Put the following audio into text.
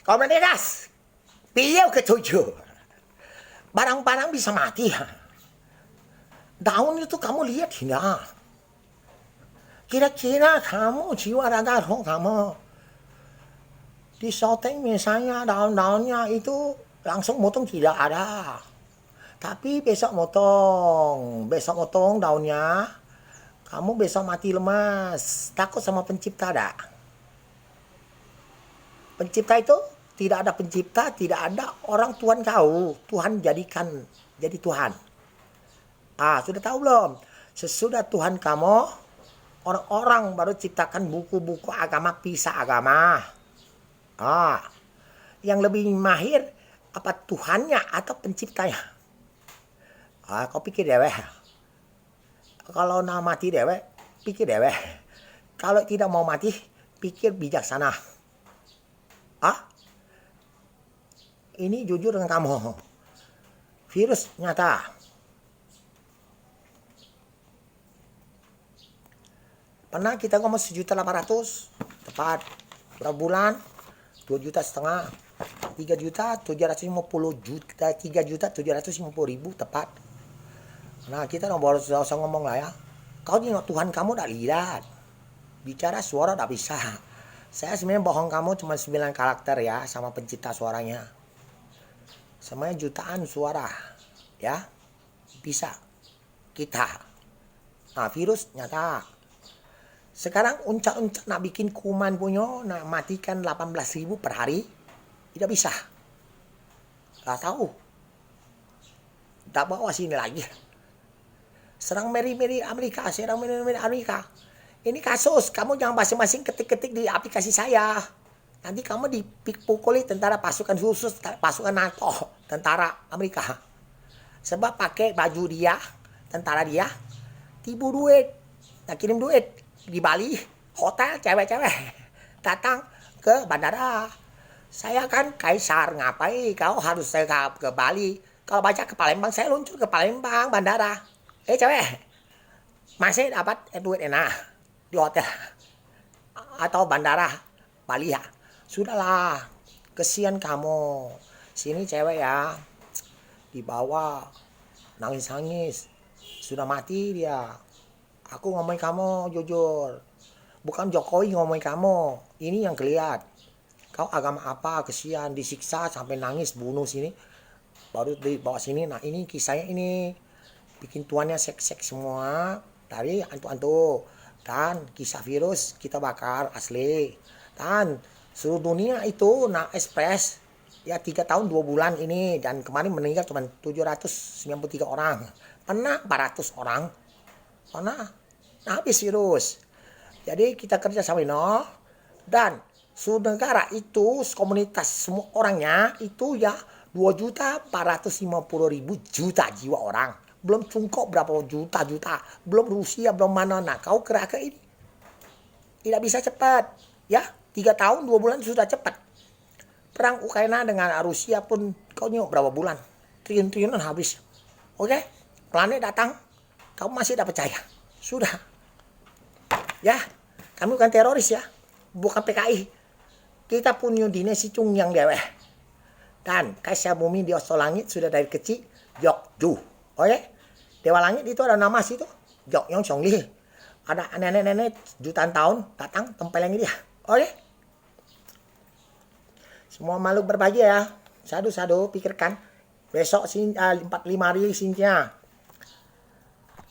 Kau menegas. Beliau ketujuh. Barang-barang bisa mati. Daun itu kamu lihat tidak? Kira-kira kamu jiwa raga roh kamu di shooting misalnya daun-daunnya itu langsung motong tidak ada. Tapi besok motong daunnya, kamu besok mati lemas. Takut sama pencipta dak? Pencipta itu tidak ada pencipta, tidak ada orang Tuhan kau. Tuhan jadikan jadi Tuhan. Sudah tahu belum? Sesudah Tuhan kamu, orang-orang baru ciptakan buku-buku agama, pisah agama. Yang lebih mahir apa Tuhannya atau penciptanya? Kau pikir deweh. Kalau nak mati deweh, pikir deweh. Kalau tidak mau mati, pikir bijaksana. Ini jujur dengan kamu. Virus nyata. Pernah kita ngomong 1.800.000 tepat. Berapa bulan? 2,5 juta. 3.750.000 tepat. Nah kita baru usah ngomong lah ya. Kau nengok Tuhan kamu tak lihat. Bicara suara tak bisa. Saya sebenarnya bohong kamu cuma 9 karakter ya sama pencipta suaranya. Semuanya jutaan suara ya. Bisa kita. Virus nyata. Sekarang uncak-uncak nak bikin kuman punya, nak matikan 18.000 per hari, tidak bisa. Gak tahu. Tak bawa sini lagi. Serang meri-meri Amerika. Ini kasus, kamu jangan masing-masing ketik-ketik di aplikasi saya. Nanti kamu dipukuli tentara pasukan khusus, pasukan NATO, tentara Amerika. Sebab pakai baju dia, tentara dia, tipu duit, nak kirim duit. Di Bali, hotel cewek-cewek datang ke bandara. Saya kan kaisar, ngapain kau harus saya ke Bali? Kalau baca ke Palembang, saya luncur ke Palembang bandara. Cewek, masih dapat duit enak di hotel atau bandara Bali ya? Sudahlah, kesian kamu. Sini cewek ya, dibawa nangis-nangis, sudah mati dia. Aku ngomongin kamu jujur. Bukan Jokowi ngomongin kamu. Ini yang kelihatan. Kau agama apa? Kesian, disiksa sampai nangis, bunuh sini. Baru dibawa sini. Nah ini kisahnya ini. Bikin tuannya sek-sek semua. Dari antu-antu. Dan kisah virus kita bakar asli. Dan seluruh dunia itu nah ekspres. Ya 3 tahun 2 bulan ini. Dan kemarin meninggal cuma 793 orang. Pernah 400 orang. Pernah. Nah, habis virus. Jadi kita kerja sama nol. Dan seluruh negara itu komunitas semua orangnya itu ya 2.450.000 juta jiwa orang. Belum Cungkok berapa juta. Belum Rusia, belum mana. Nah kau kira ke ini. Tidak bisa cepat. Ya 3 tahun 2 bulan sudah cepat. Perang Ukraina dengan Rusia pun kau nyok berapa bulan. Triliun-triliunan habis. Oke. Planet datang. Kau masih tak percaya. Sudah. Ya, kami bukan teroris ya, bukan PKI. Kita punya dinasti Cungyang deweh. Dan Kaisar Bumi di Osto Langit sudah dari kecil Jokju. Oke? Dewa Langit itu ada nama situ, Jokyong Chongli. Ada nenek-nenek jutaan tahun datang tempelin dia. Oke? Semua makhluk berbagi ya. Sadu-sadu pikirkan. Besok 45 hari sinnya.